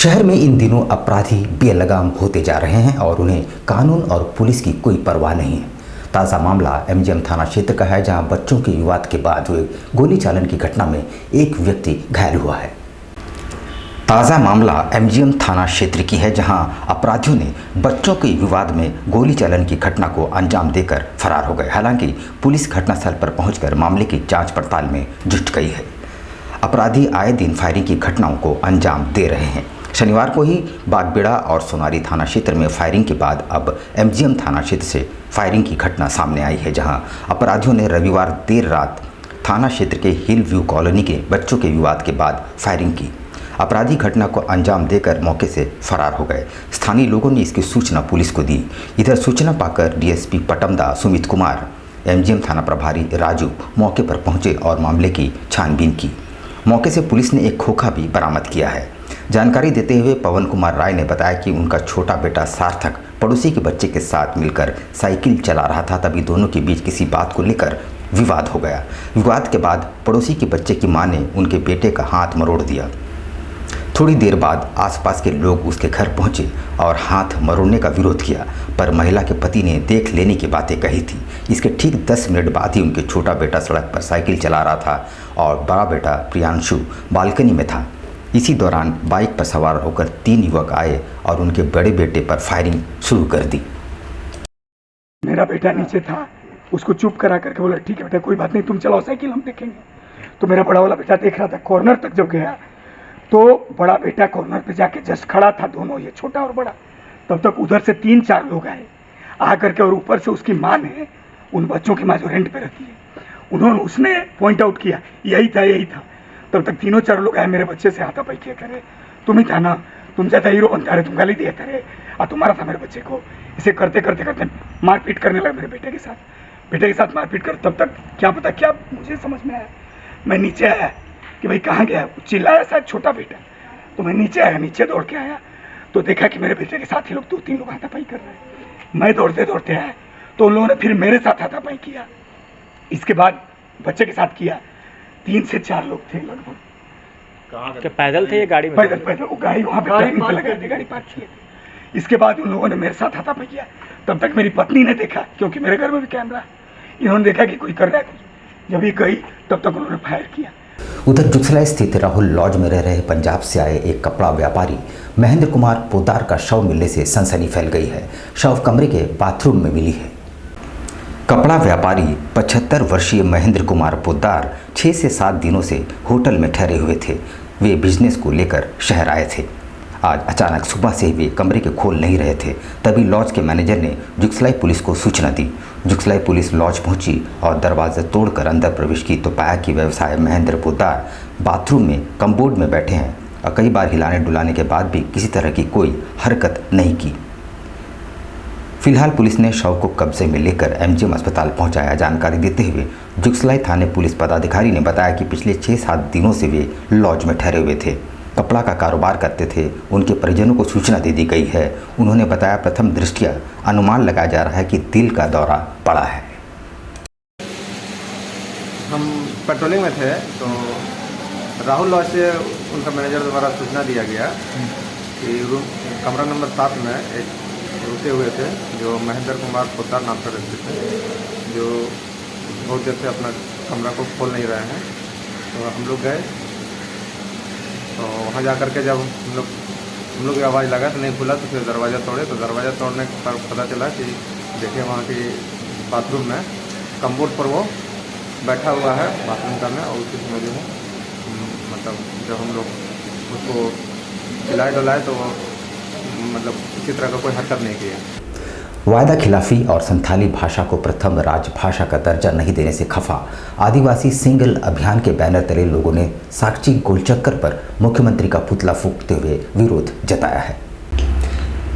शहर में इन दिनों अपराधी बेलगाम होते जा रहे हैं और उन्हें कानून और पुलिस की कोई परवाह नहीं है। ताज़ा मामला एमजीएम थाना क्षेत्र का है, जहां बच्चों के विवाद के बाद हुए गोली चालन की घटना में एक व्यक्ति घायल हुआ है। ताज़ा मामला एमजीएम थाना क्षेत्र की है, जहां अपराधियों ने बच्चों के विवाद में गोली चालन की घटना को अंजाम देकर फरार हो गए। हालांकि पुलिस घटनास्थल पर पहुंचकर मामले की जांच पड़ताल में जुट गई है। अपराधी आए दिन फायरिंग की घटनाओं को अंजाम दे रहे हैं। शनिवार को ही बागबेड़ा और सोनारी थाना क्षेत्र में फायरिंग के बाद अब एमजीएम थाना क्षेत्र से फायरिंग की घटना सामने आई है, जहां अपराधियों ने रविवार देर रात थाना क्षेत्र के हिल व्यू कॉलोनी के बच्चों के विवाद के बाद फायरिंग की। अपराधी घटना को अंजाम देकर मौके से फरार हो गए। स्थानीय लोगों ने इसकी सूचना पुलिस को दी। इधर सूचना पाकर डीएसपी पटमदा सुमित कुमार, एमजीएम थाना प्रभारी राजू मौके पर पहुंचे और मामले की छानबीन की। मौके से पुलिस ने एक खोखा भी बरामद किया है। जानकारी देते हुए पवन कुमार राय ने बताया कि उनका छोटा बेटा सार्थक पड़ोसी के बच्चे के साथ मिलकर साइकिल चला रहा था, तभी दोनों के बीच किसी बात को लेकर विवाद हो गया। विवाद के बाद पड़ोसी के बच्चे की मां ने उनके बेटे का हाथ मरोड़ दिया। थोड़ी देर बाद आसपास के लोग उसके घर पहुंचे और हाथ मरोड़ने का विरोध किया, पर महिला के पति ने देख लेने की बातें कही थी। इसके ठीक 10 मिनट बाद ही उनके छोटा बेटा सड़क पर साइकिल चला रहा था और बड़ा बेटा प्रियांशु बालकनी में था। इसी दौरान बाइक पर सवार होकर 3 युवक आए और उनके बड़े बेटे पर फायरिंग शुरू कर दी। मेरा बेटा नीचे था, उसको चुप करा करके बोला ठीक है बेटा कोई बात नहीं, तुम चलाओ साइकिल, हम देखेंगे। तो मेरा बड़ा वाला बेटा देख रहा था। कॉर्नर तक जब गया तो बड़ा बेटा कॉर्नर पे जाके जस्ट खड़ा था, दोनों ये छोटा और बड़ा। तब तक उधर से 3-4 लोग आए आ करके, और ऊपर से उसकी माँ ने, उन बच्चों की माँ जो रेंट पे रहती है, उसने पॉइंट आउट किया यही था। तब तक 3-4 लोग आए, मेरे बच्चे से हाथापाई किया करे, तुम ही था ना, तुम ज्यादा हीरो बनता रहे, तुम गाली दिया करे, और तुम्हारा था मेरे बच्चे को। इसे करते करते मारपीट करने लगा मेरे बेटे के साथ मारपीट कर। तब तक क्या पता क्या मुझे समझ में आया, मैं नीचे आया कि भाई कहाँ गया, चिल्लाया शायद छोटा बेटा। तो मैं नीचे आया, नीचे दौड़ के आया तो देखा कि मेरे बेटे के साथ ही लोग 2-3 लोग हाथापाई कर रहे हैं। मैं दौड़ते दौड़ते आया तो उन लोगों ने फिर मेरे साथ हाथापाई किया। इसके बाद बच्चे के साथ किया। 3 से 4 लोग थे लगभग। क्या पैदल थे या गाड़ी में? पैदल वो गाड़ी वहाँ पे टर्निंग पे लगा दी, गाड़ी पार्क किए थे। इसके बाद उन लोगों ने मेरे साथ हाथापाई किया। तब तक मेरी पत्नी ने देखा, क्योंकि मेरे घर में भी कैमरा है, इन्होंने देखा कि कोई कर रहा है कुछ। जब ये गई तब तक उन्होंने फायर किया। उधर जुगसला स्थित राहुल लॉज में रह रहे पंजाब से आए एक कपड़ा व्यापारी महेंद्र कुमार पोद्दार का शव मिलने से सनसनी फैल गई है। शव कमरे के बाथरूम में मिली है। कपड़ा व्यापारी 75 वर्षीय महेंद्र कुमार पोद्दार 6 से 7 दिनों से होटल में ठहरे हुए थे। वे बिजनेस को लेकर शहर आए थे। आज अचानक सुबह से वे कमरे के खोल नहीं रहे थे, तभी लॉज के मैनेजर ने जुगसलाई पुलिस को सूचना दी। जुगसलाई पुलिस लॉज पहुंची और दरवाज़ा तोड़कर अंदर प्रवेश की तो पाया कि व्यवसाय महेंद्र पोद्दार बाथरूम में कमबोर्ड में बैठे हैं और कई बार हिलाने डुलाने के बाद भी किसी तरह की कोई हरकत नहीं की। फिलहाल पुलिस ने शव को कब्जे में लेकर एमजीएम अस्पताल पहुंचाया। जानकारी देते हुए जुगसलाई थाने पुलिस पदाधिकारी ने बताया कि पिछले 6-7 दिनों से वे लॉज में ठहरे हुए थे, कपड़ा का कारोबार करते थे। उनके परिजनों को सूचना दे दी गई है। उन्होंने बताया प्रथम दृष्टया अनुमान लगाया जा रहा है कि दिल का दौरा पड़ा है। हम पेट्रोलिंग में थे तो राहुल लॉज से उनका मैनेजर द्वारा सूचना दिया गया कि कमरा नंबर 7 में एक रुके हुए थे जो महेंद्र कुमार पोद्दार नाम से रहते थे, जो बहुत देर से अपना कमरा को खोल नहीं रहे हैं। तो हम लोग गए तो वहाँ जा कर के जब हम लोग की आवाज़ लगा तो नहीं खुला, तो फिर दरवाज़ा तोड़े। तो दरवाज़ा तोड़ने पर पता चला कि देखिए वहाँ की बाथरूम में कमबोर्ड पर वो बैठा हुआ है बाथरूम का में, और उसी समय जो है मतलब जब हम लोग उसको खिलाए डुलाए तो वो मतलब किसी तरह का कोई हरकत नहीं किया। वायदा खिलाफी और संथाली भाषा को प्रथम राजभाषा का दर्जा नहीं देने से खफा आदिवासी सिंगल अभियान के बैनर तले लोगों ने साक्षी गोलचक्कर पर मुख्यमंत्री का पुतला फूंकते हुए विरोध जताया है।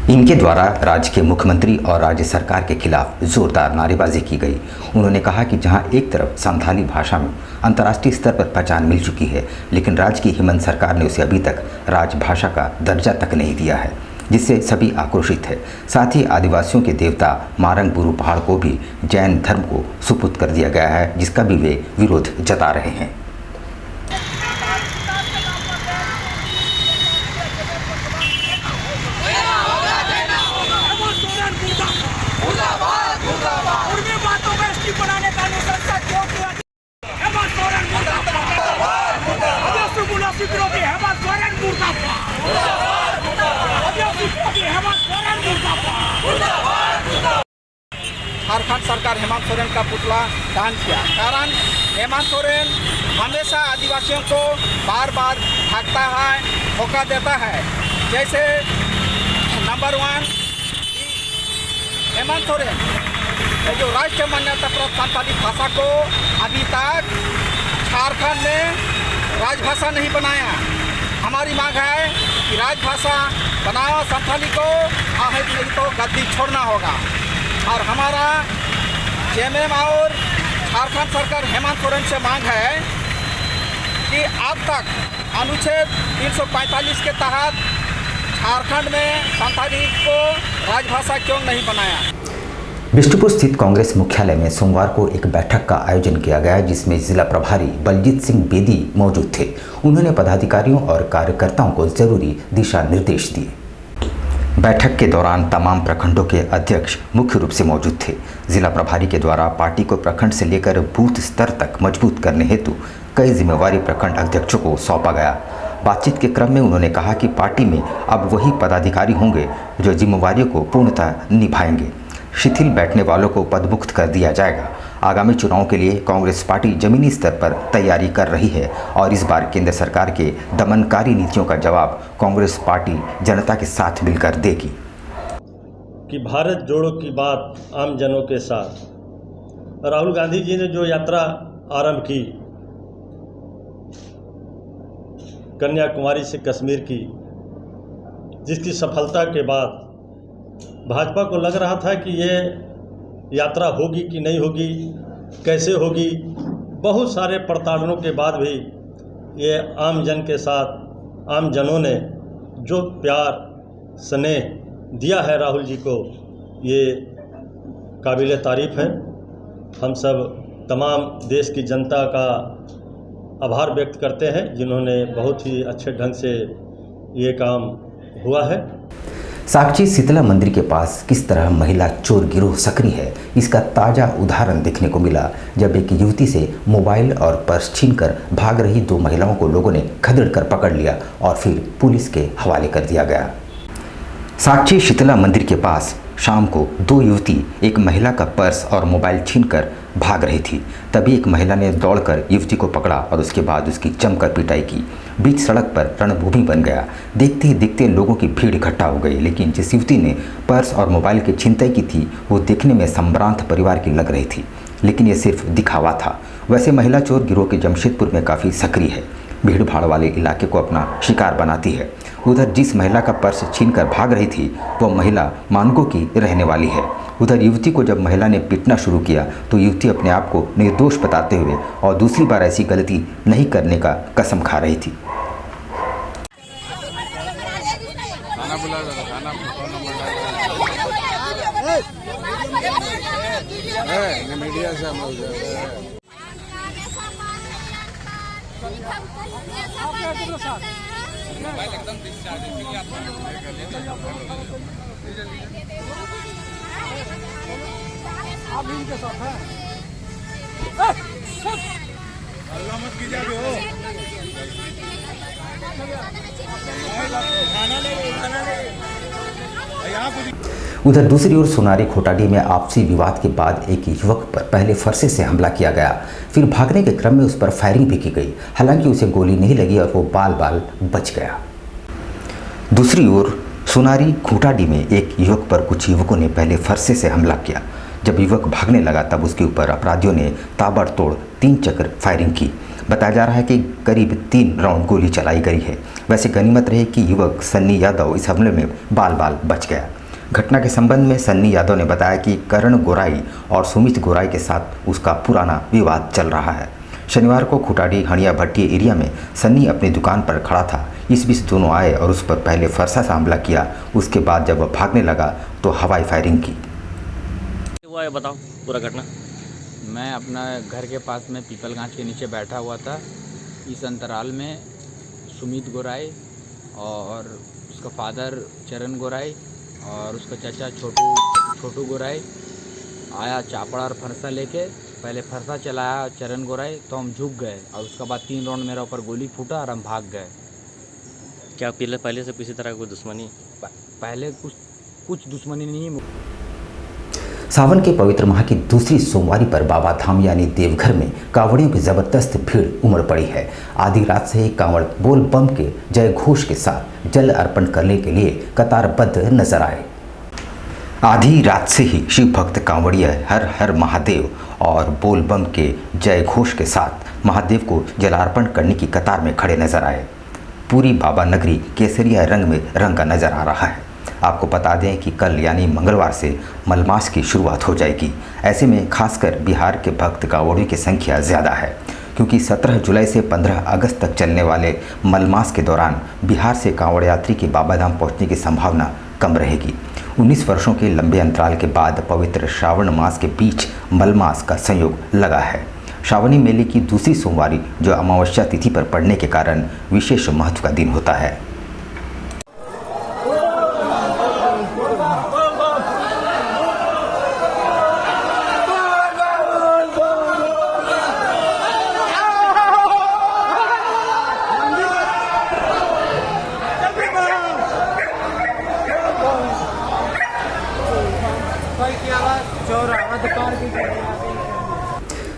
इनके द्वारा राज्य के मुख्यमंत्री और राज्य सरकार के खिलाफ जोरदार नारेबाजी की गई। उन्होंने कहा कि जहां एक तरफ संथाली भाषा में अंतर्राष्ट्रीय स्तर पर पहचान मिल चुकी है, लेकिन राज्य की हेमंत सरकार ने उसे अभी तक राजभाषा का दर्जा तक नहीं दिया है, जिससे सभी आक्रोशित है। साथ ही आदिवासियों के देवता मारंग बुरु पहाड़ को भी जैन धर्म को सुपुर्द कर दिया गया है, जिसका भी वे विरोध जता रहे हैं। झारखंड सरकार हेमंत सोरेन का पुतला दान किया। कारण हेमंत सोरेन हमेशा आदिवासियों को बार बार भागता है, धोखा देता है। जैसे नंबर 1 हेमंत सोरेन जो राष्ट्रीय मान्यता प्राप्त संथाली भाषा को अभी तक झारखंड में राजभाषा नहीं बनाया। हमारी मांग है कि राजभाषा बनाओ संथाली को, नहीं तो गद्दी छोड़ना होगा। और हमारा जेएमएम और झारखंड सरकार हेमंत सोरेन से मांग है कि अब तक अनुच्छेद 345 के तहत झारखंड में संथाली को राजभाषा क्यों नहीं बनाया। बिष्टुपुर स्थित कांग्रेस मुख्यालय में सोमवार को एक बैठक का आयोजन किया गया, जिसमें जिला प्रभारी बलजीत सिंह बेदी मौजूद थे। उन्होंने पदाधिकारियों और कार्यकर्ताओं को जरूरी दिशा निर्देश दिए। बैठक के दौरान तमाम प्रखंडों के अध्यक्ष मुख्य रूप से मौजूद थे। जिला प्रभारी के द्वारा पार्टी को प्रखंड से लेकर बूथ स्तर तक मजबूत करने हेतु कई जिम्मेवारी प्रखंड अध्यक्षों को सौंपा गया। बातचीत के क्रम में उन्होंने कहा कि पार्टी में अब वही पदाधिकारी होंगे जो जिम्मेवारियों को पूर्णतः निभाएंगे। शिथिल बैठने वालों को पदमुक्त कर दिया जाएगा। आगामी चुनाव के लिए कांग्रेस पार्टी जमीनी स्तर पर तैयारी कर रही है और इस बार केंद्र सरकार के दमनकारी नीतियों का जवाब कांग्रेस पार्टी जनता के साथ मिलकर देगी। कि भारत जोड़ो की बात आम जनों के साथ। राहुल गांधी जी ने जो यात्रा आरंभ की कन्याकुमारी से कश्मीर की, जिसकी सफलता के बाद भाजपा को लग रहा था कि ये यात्रा होगी कि नहीं होगी, कैसे होगी। बहुत सारे प्रताड़नों के बाद भी ये आम जन के साथ, आम जनों ने जो प्यार स्नेह दिया है राहुल जी को, ये काबिल तारीफ़ है। हम सब तमाम देश की जनता का आभार व्यक्त करते हैं, जिन्होंने बहुत ही अच्छे ढंग से ये काम हुआ है। साक्षी शीतला मंदिर के पास किस तरह महिला चोर गिरोह सक्रिय है, इसका ताज़ा उदाहरण देखने को मिला जब एक युवती से मोबाइल और पर्स छीनकर भाग रही 2 महिलाओं को लोगों ने खदेड़ कर पकड़ लिया और फिर पुलिस के हवाले कर दिया गया। साक्षी शीतला मंदिर के पास शाम को 2 युवती एक महिला का पर्स और मोबाइल छीनकर भाग रही थी। तभी एक महिला ने दौड़कर युवती को पकड़ा और उसके बाद उसकी जमकर पिटाई की। बीच सड़क पर रणभूमि बन गया। देखते ही देखते लोगों की भीड़ इकट्ठा हो गई, लेकिन जिस युवती ने पर्स और मोबाइल की छिनताई की थी वो देखने में संभ्रांत परिवार की लग रही थी, लेकिन ये सिर्फ दिखावा था। वैसे महिला चोर गिरोह के जमशेदपुर में काफ़ी सक्रिय है, भीड़ भाड़ वाले इलाके को अपना शिकार बनाती है। उधर जिस महिला का पर्स छीनकर भाग रही थी वो महिला मानगो की रहने वाली है। उधर युवती को जब महिला ने पीटना शुरू किया तो युवती अपने आप को निर्दोष बताते हुए और दूसरी बार ऐसी गलती नहीं करने का कसम खा रही थी। मीडिया से हम उधर दूसरी ओर सोनारी खोटाडी में आपसी विवाद के बाद एक युवक पर पहले फरसे से हमला किया गया, फिर भागने के क्रम में उस पर फायरिंग भी की गई। हालांकि उसे गोली नहीं लगी और वो बाल बाल बच गया। दूसरी ओर सोनारी खोटाडी में एक युवक पर कुछ युवकों ने पहले फरसे से हमला किया। जब युवक भागने लगा तब उसके ऊपर अपराधियों ने ताबड़तोड़ 3 चक्र फायरिंग की। बताया जा रहा है कि करीब 3 राउंड गोली चलाई गई है। वैसे गनीमत रही कि युवक सन्नी यादव इस हमले में बाल बाल बच गया। घटना के संबंध में सन्नी यादव ने बताया कि करण गोराई और सुमित गोराई के साथ उसका पुराना विवाद चल रहा है। शनिवार को खुटाडी हणिया भट्टी एरिया में सन्नी अपनी दुकान पर खड़ा था। इस बीच दोनों आए और उस पर पहले फरसा से हमला किया। उसके बाद जब वह भागने लगा तो हवाई फायरिंग की। हुआ है बताओ पूरा घटना। मैं अपना घर के पास में पीपल गाछ के नीचे बैठा हुआ था। इस अंतराल में सुमित गोराई और उसका फादर चरण गोराई और उसका चाचा छोटू गोराई आया चापड़ा और फरसा लेके। पहले फरसा चलाया चरण गोराई तो हम झुक गए और उसके बाद 3 राउंड मेरा ऊपर गोली फूटा और हम भाग गए। क्या पहले से किसी तरह कोई दुश्मनी? पहले कुछ दुश्मनी नहीं। सावन के पवित्र माह की दूसरी सोमवारी पर बाबा धाम यानी देवघर में कांवड़ियों की जबरदस्त भीड़ उमड़ पड़ी है। आधी रात से ही कांवड़ बोल बम के जय घोष के साथ जल अर्पण करने के लिए कतारबद्ध नजर आए। आधी रात से ही शिव भक्त कांवड़िया हर हर महादेव और बोल बम के जय घोष के साथ महादेव को जलार्पण करने की कतार में खड़े नजर आए। पूरी बाबा नगरी केसरिया रंग में रंगा नजर आ रहा है। आपको बता दें कि कल यानी मंगलवार से मलमास की शुरुआत हो जाएगी। ऐसे में खासकर बिहार के भक्त कांवड़ियों की संख्या ज़्यादा है, क्योंकि 17 जुलाई से 15 अगस्त तक चलने वाले मलमास के दौरान बिहार से कांवड़ यात्री के बाबाधाम पहुंचने की संभावना कम रहेगी। 19 वर्षों के लंबे अंतराल के बाद पवित्र श्रावण मास के बीच मलमास का संयोग लगा है। श्रावणी मेले की दूसरी सोमवारी जो अमावस्या तिथि पर पड़ने के कारण विशेष महत्व का दिन होता है।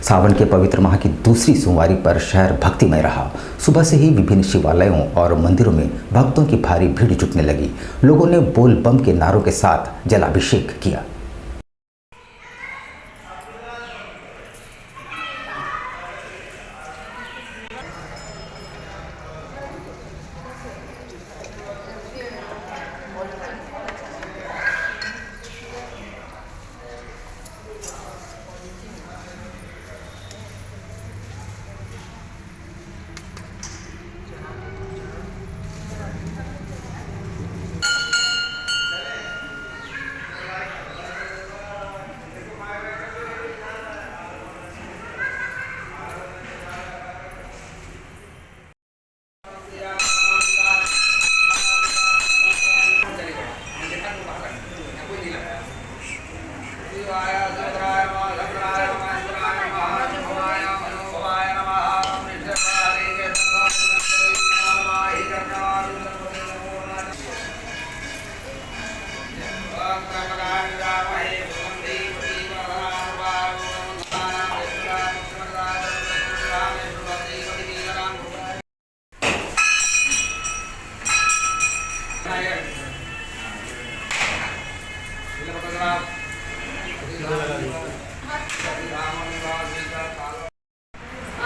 सावन के पवित्र माह की दूसरी सोमवारी पर शहर भक्तिमय रहा। सुबह से ही विभिन्न शिवालयों और मंदिरों में भक्तों की भारी भीड़ जुटने लगी। लोगों ने बोल बम के नारों के साथ जलाभिषेक किया।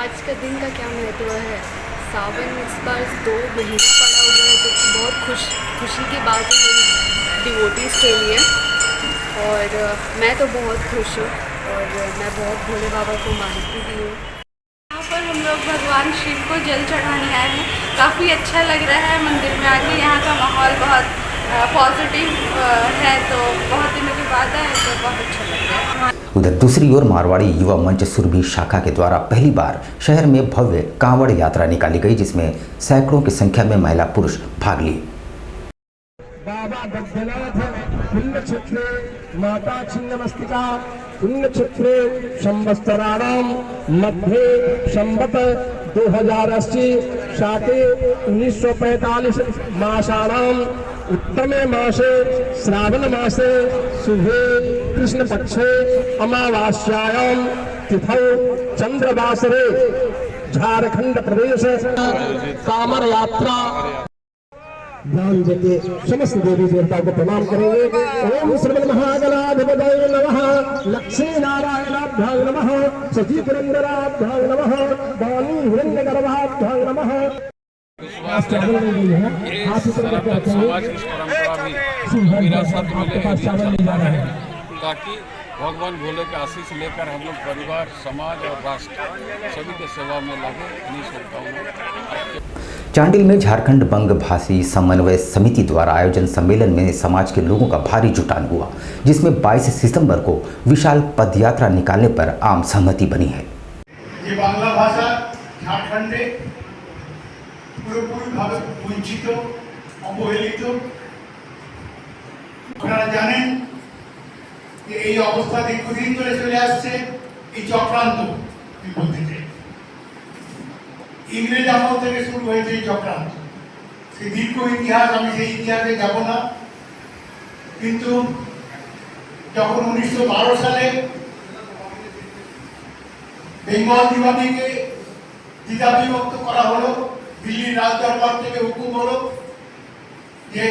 आज का दिन का क्या महत्व है। सावन इस बार 2 महीने पड़ा हुआ है, जो कि बहुत खुशी की बात है डिवोटीज़ के लिए। और मैं तो बहुत खुश हूँ और मैं बहुत भोले बाबा को मानती भी हूँ। यहाँ पर हम लोग भगवान शिव को जल चढ़ाने आए हैं। काफ़ी अच्छा लग रहा है मंदिर में आके। यहाँ का माहौल बहुत पॉजिटिव है, तो बहुत दिनों के बाद आए तो बहुत अच्छा लग रहा है। उधर दूसरी ओर मारवाड़ी युवा मंच सुरभि शाखा के द्वारा पहली बार शहर में भव्य कांवड़ यात्रा निकाली गई, जिसमें सैकड़ों की संख्या में महिला पुरुष भाग लिए। बाबा बद्रीनाथ पुण्यक्षेत्रे माता छिन्नमस्तिका पुण्यक्षेत्रे संवत्सराणाम मध्ये संवत 2080 शाके 1945 मासाणाम उत्तमे मासे श्रावण मासे शुभे कृष्ण पक्षे अमावास्यायाम तिथौ चंद्रवासरे झारखंड प्रदेश कामर यात्रा ध्यान देके समस्त देवी देवताओं को प्रणाम करेंगे। ओम श्रवण महागणाधिपतये नमः, लक्ष्मी नारायणाभ्यां नमः, सची पुरंदराभ्यां नमः, वाणी हिरण्यगर्भाभ्यां नमः। चावल ले लिए हैं, हाथ ऊपर करके रखेंगे। समाज की परंपरा भी विरासत में ले जा रहे हैं, ताकि भगवान भोले के आशीष लेकर हम लोग परिवार, समाज और राष्ट्र सभी के सेवा में लगे। इन्हीं शुभकामनाओं। चांडिल में झारखंड बंग भाषी समन्वय समिति द्वारा आयोजन सम्मेलन में समाज के लोगों का भारी जुटान हुआ, जिसमें 22 सितंबर को विशाल पदयात्रा निकालने पर आम सहमति बनी है। ये बांग्ला भाषा झारखंडे পুরোপুরিভাবে বঞ্চিত, অবহেলিত। আপনারা জানেন যে এই অবস্থা দীর্ঘদিন ধরে চলে আসছে। এই চক্রান্ত বলতে চাই, ইংরেজ আমল থেকে শুরু হয়েছে এই চক্রান্ত। সেই দীর্ঘ ইতিহাস, আমি সেই ইতিহাসে যাব না, কিন্তু যখন 1912 সালে বেঙ্গল দিওয়ানিকে দ্বিধা বিভক্ত করা হলো, দিল্লির রাজদরবার থেকে হুকুম হলো যে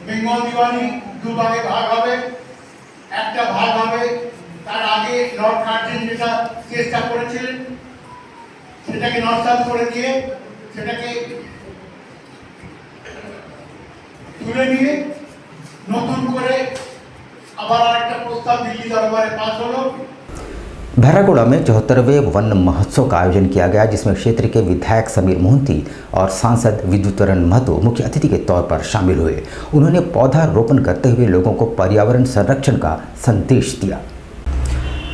বেঙ্গল দিওয়ানি দুভাগে ভাগ হবে, একটা ভাগ হবে। তার আগে লর্ড কার্জন যেটা চেষ্টা করেছিলেন সেটাকে নস্বাত করে দিয়ে সেটাকে তুলে নিয়ে নতুন করে আবার আরেকটা प्रस्ताव दिल्ली दरबार पास हो। भैरागोड़ा में 74वें वन महोत्सव का आयोजन किया गया, जिसमें क्षेत्र के विधायक समीर मोहंती और सांसद विद्युतरण महतो मुख्य अतिथि के तौर पर शामिल हुए। उन्होंने पौधारोपण करते हुए लोगों को पर्यावरण संरक्षण का संदेश दिया।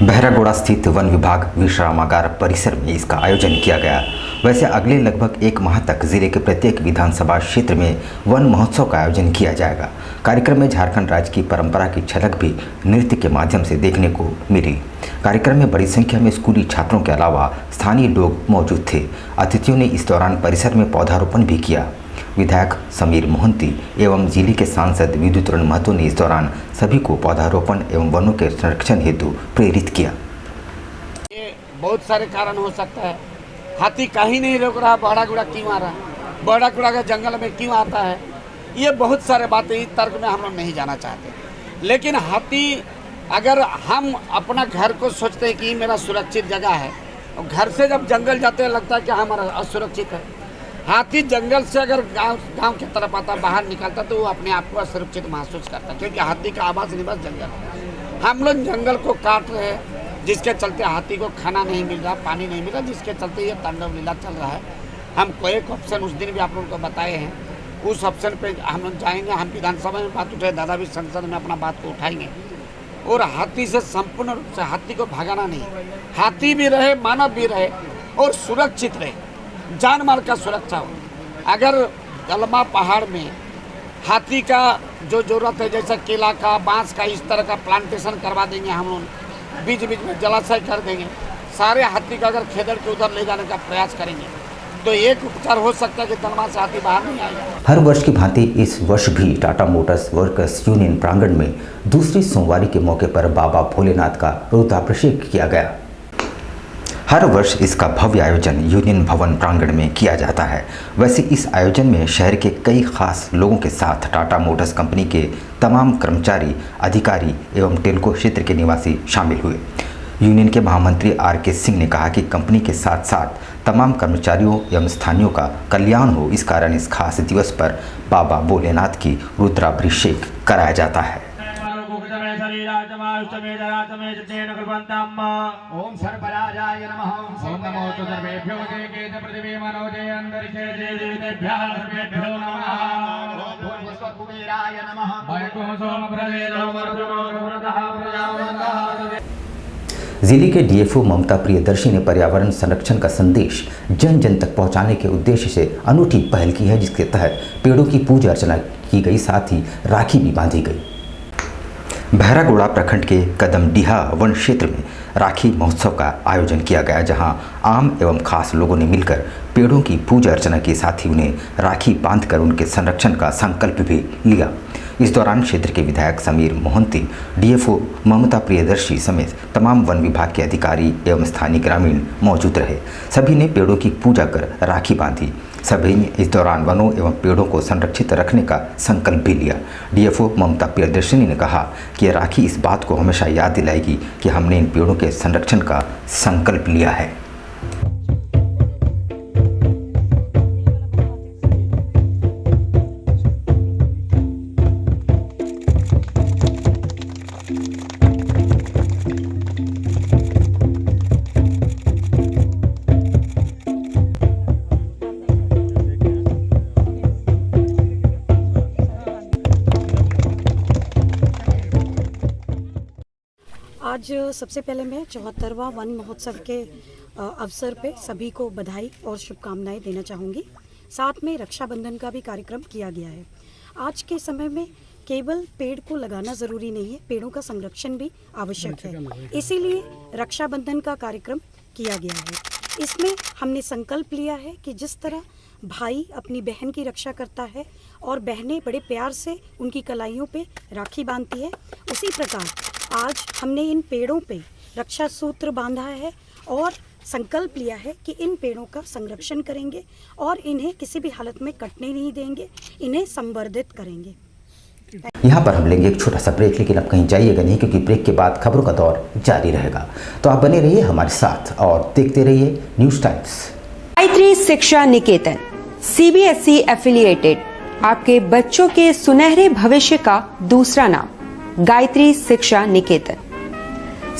बहरागोड़ा स्थित वन विभाग विश्रामागार परिसर में इसका आयोजन किया गया। वैसे अगले लगभग 1 माह तक जिले के प्रत्येक विधानसभा क्षेत्र में वन महोत्सव का आयोजन किया जाएगा। कार्यक्रम में झारखंड राज्य की परंपरा की झलक भी नृत्य के माध्यम से देखने को मिली। कार्यक्रम में बड़ी संख्या में स्कूली छात्रों के अलावा स्थानीय लोग मौजूद थे। अतिथियों ने इस दौरान परिसर में पौधारोपण भी किया। विधायक समीर मोहंती एवं जिले के सांसद विद्युतरण महतो ने इस दौरान सभी को पौधारोपण एवं वनों के संरक्षण हेतु प्रेरित किया। ये बहुत सारे कारण हो सकता है। हाथी कहीं नहीं रोक रहा, बहरागोड़ा क्यों आ रहा है, बहरागोड़ा का जंगल में क्यों आता है, ये बहुत सारे बातें इस तर्क में हम लोग नहीं जाना चाहते। लेकिन हाथी अगर हम अपना घर को सोचते हैं कि मेरा सुरक्षित जगह है, और घर से जब जंगल जाते हैं लगता है कि हमारा असुरक्षित है। हाथी जंगल से अगर गांव की तरफ आता, बाहर निकलता, तो वो अपने आप को असुरक्षित महसूस करता है, क्योंकि हाथी का आवास निवास जंगल है। हम लोग जंगल को काट रहे हैं, जिसके चलते हाथी को खाना नहीं मिल रहा, पानी नहीं मिल रहा, जिसके चलते ये तांडव लीला चल रहा है। हम कोई एक ऑप्शन उस दिन भी आप लोगों को बताए हैं, उस ऑप्शन पे हम लोग जाएंगे। हम विधानसभा में बात उठाए, दादा भी संसद में अपना बात को उठाएंगे। और हाथी से संपूर्ण रूप से हाथी को भगाना नहीं, हाथी भी रहे, मानव भी रहे और सुरक्षित रहे, जान माल का सुरक्षा हो। अगर गलमा पहाड़ में हाथी का जो जरूरत है, जैसे केला का, बांस का, इस तरह का प्लांटेशन करवा देंगे हम लोग, बीच बीच में जलाशय कर देंगे, सारे हाथी का अगर खेदड़ के उधर ले जाने का प्रयास करेंगे तो एक उपचार हो सकता है कि तलमा से हाथी बाहर नहीं आएगा। हर वर्ष की भांति इस वर्ष भी टाटा मोटर्स वर्कर्स यूनियन प्रांगण में दूसरी सोमवारी के मौके पर बाबा भोलेनाथ का रुद्राभिषेक किया गया। हर वर्ष इसका भव्य आयोजन यूनियन भवन प्रांगण में किया जाता है। वैसे इस आयोजन में शहर के कई खास लोगों के साथ टाटा मोटर्स कंपनी के तमाम कर्मचारी, अधिकारी एवं टेल्को क्षेत्र के निवासी शामिल हुए। यूनियन के महामंत्री R.K. सिंह ने कहा कि कंपनी के साथ साथ तमाम कर्मचारियों एवं स्थानीयों का कल्याण हो, इस कारण इस खास दिवस पर बाबा भोलेनाथ की रुद्राभिषेक कराया जाता है। ओम सर्वराजाय नमः। ओम नमो सर्वेभ्यो जयकेत पृथिवी मनोजय अंतरिक्षे देवेभ्यः सर्वेभ्यो नमः। ओम भूर्भुवस्वकुबेराय नमः। भयको सोम प्रदेशो मरुतो व्रतः प्रजावन्तः। जिले के डीएफओ ममता प्रियदर्शी ने पर्यावरण संरक्षण का संदेश जन जन तक पहुंचाने के उद्देश्य से अनूठी पहल की है, जिसके तहत पेड़ों की पूजा अर्चना की गई, साथ ही राखी भी बांधी गई। बहरागोड़ा प्रखंड के कदमडीहा वन क्षेत्र में राखी महोत्सव का आयोजन किया गया, जहां आम एवं खास लोगों ने मिलकर पेड़ों की पूजा अर्चना के साथ ही उन्हें राखी बांधकर उनके संरक्षण का संकल्प भी लिया। इस दौरान क्षेत्र के विधायक समीर मोहंती, डीएफओ ममता प्रियदर्शी समेत तमाम वन विभाग के अधिकारी एवं स्थानीय ग्रामीण मौजूद रहे। सभी ने पेड़ों की पूजा कर राखी बांधी। सभी ने इस दौरान वनों एवं पेड़ों को संरक्षित रखने का संकल्प भी लिया। डीएफओ ममता प्रियदर्शिनी ने कहा कि राखी इस बात को हमेशा याद दिलाएगी कि हमने इन पेड़ों के संरक्षण का संकल्प लिया है। आज सबसे पहले मैं 74वां वन महोत्सव के अवसर पे सभी को बधाई और शुभकामनाएं देना चाहूँगी। साथ में रक्षाबंधन का भी कार्यक्रम किया गया है। आज के समय में केवल पेड़ को लगाना ज़रूरी नहीं है, पेड़ों का संरक्षण भी आवश्यक है। इसीलिए रक्षाबंधन का कार्यक्रम किया गया है। इसमें हमने संकल्प लिया है कि जिस तरह भाई अपनी बहन की रक्षा करता है और बहनें बड़े प्यार से उनकी कलाइयों पे राखी बांधती है, उसी प्रकार आज हमने इन पेड़ों पे रक्षा सूत्र बांधा है और संकल्प लिया है कि इन पेड़ों का संरक्षण करेंगे और इन्हें किसी भी हालत में कटने नहीं देंगे, इन्हें संवर्धित करेंगे। यहाँ पर हम लेंगे एक छोटा सा ब्रेक, लेकिन अब कहीं जाइएगा नहीं, क्योंकि ब्रेक के बाद खबरों का दौर जारी रहेगा। तो आप बने रहिए हमारे साथ और देखते रहिए न्यूज़ टाइम्स। गायत्री शिक्षा निकेतन CBSE एफिलिएटेड आपके बच्चों के सुनहरे भविष्य का दूसरा नाम गायत्री शिक्षा निकेतन।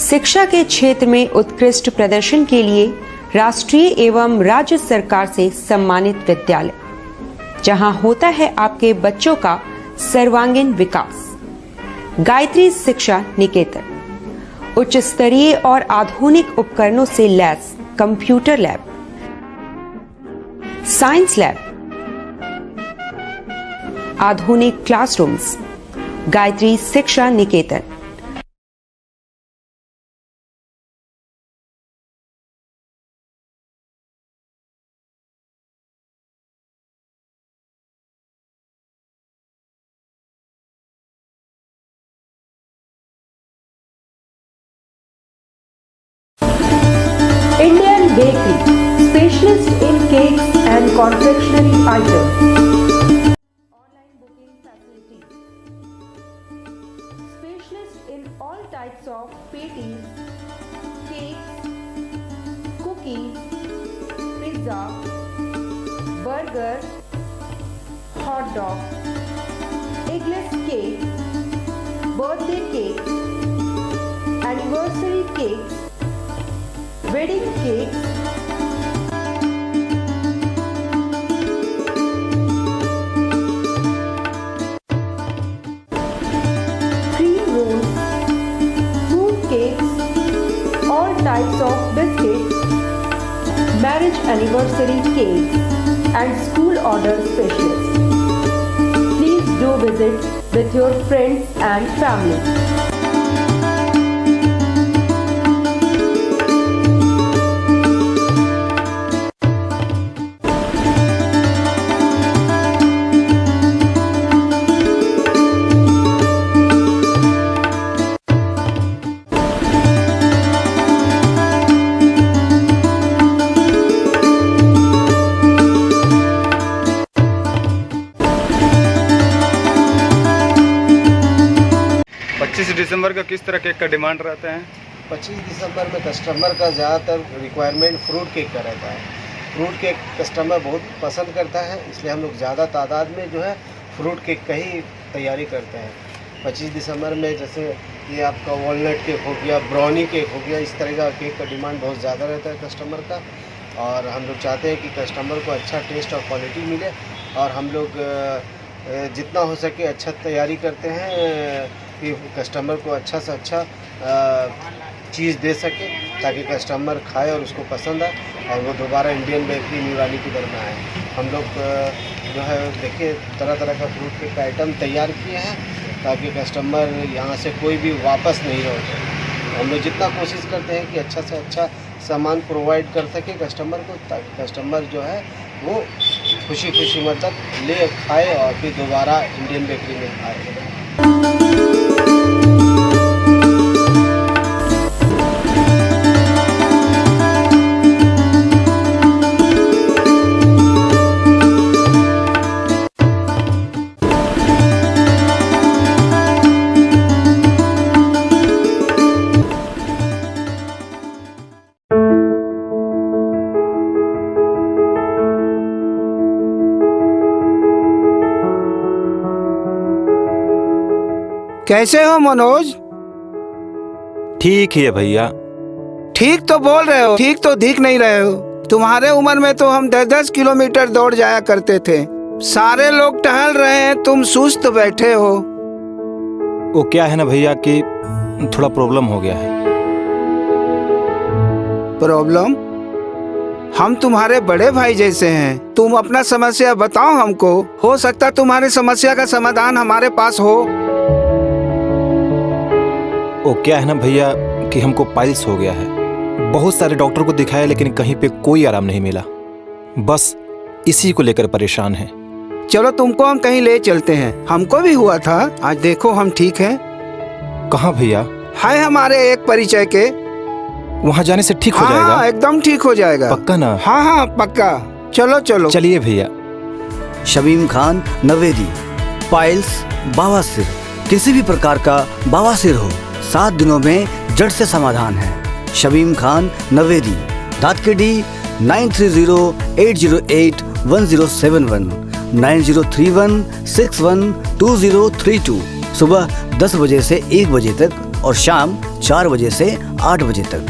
शिक्षा के क्षेत्र में उत्कृष्ट प्रदर्शन के लिए राष्ट्रीय एवं राज्य सरकार से सम्मानित विद्यालय, जहां होता है आपके बच्चों का सर्वांगीण विकास। गायत्री शिक्षा निकेतन उच्च स्तरीय और आधुनिक उपकरणों से lace computer lab, science lab, आधुनिक क्लासरूम्स। गायत्री शिक्षा निकेतन। Indian Bakery, specialist in cakes and confectionery items. Online booking facility. Specialist in all types of patties, cakes, cookies, pizza, burger, hot dog, eggless cake, birthday cake, anniversary cakes, wedding cakes, cream rolls, fruit cakes, all types of biscuits, marriage anniversary cakes, and school order specialists. Please do visit with your friends and family. दिसंबर का किस तरह cake का demand रहता है? 25 दिसंबर में customer का ज़्यादातर requirement fruit cake का रहता है। फ्रूट केक कस्टमर बहुत पसंद करता है, इसलिए हम लोग ज़्यादा तादाद में जो है फ्रूट केक का ही तैयारी करते हैं। 25 दिसंबर में जैसे ये आपका वॉलनट केक हो गया, ब्राउनी केक हो गया, इस तरह का केक का डिमांड बहुत ज़्यादा रहता है कस्टमर का, और हम लोग चाहते हैं कि कस्टमर को अच्छा टेस्ट और क्वालिटी मिले, और हम लोग जितना हो सके अच्छा तैयारी करते हैं कि कस्टमर को अच्छा से अच्छा चीज़ दे सके, ताकि कस्टमर खाए और उसको पसंद आए और वो दोबारा इंडियन बेकरी न्यूरानी की तरफ आए। हम लोग जो है देखिए तरह तरह का फ्रूट केक का आइटम तैयार किए हैं, ताकि कस्टमर यहाँ से कोई भी वापस नहीं लौटे। हम लोग जितना कोशिश करते हैं कि अच्छा से अच्छा सामान प्रोवाइड कर सके कस्टमर को, ताकि कस्टमर जो है वो खुशी खुशी मतलब ले खाए और फिर दोबारा इंडियन बेकरी में खाए। कैसे हो मनोज? ठीक ही है भैया। ठीक तो बोल रहे हो, ठीक तो दिख नहीं रहे हो। तुम्हारे उम्र में तो हम 10-10 किलोमीटर दौड़ जाया करते थे। सारे लोग टहल रहे हैं, तुम सुस्त बैठे हो। वो क्या है ना भैया कि थोड़ा प्रॉब्लम हो गया है। प्रॉब्लम? हम तुम्हारे बड़े भाई जैसे हैं, तुम अपना समस्या बताओ हमको, हो सकता तुम्हारी समस्या का समाधान हमारे पास हो। वो क्या है ना भैया कि हमको पाइल्स हो गया है। बहुत सारे डॉक्टर को दिखाया लेकिन कहीं पे कोई आराम नहीं मिला, बस इसी को लेकर परेशान हैं। चलो तुमको हम कहीं ले चलते हैं, हमको भी हुआ था, आज देखो हम ठीक हैं। कहाँ भैया? है हमारे एक परिचय के। वहाँ जाने से ठीक हो हाँ, जाएगा? हाँ, एकदम ठीक हो जाएगा। पक्का ना? हाँ हाँ पक्का। चलो चलो चलिए भैया। शमीम खान नवेदी, पाइल्स, बवासीर, किसी भी प्रकार का बवासीर हो 7 दिनों में जड़ से समाधान है। शमीम खान नवेदी, दातकेडी 9308081071 9031612032, सुबह 10 बजे से 1 बजे तक और शाम 4 बजे से 8 बजे तक।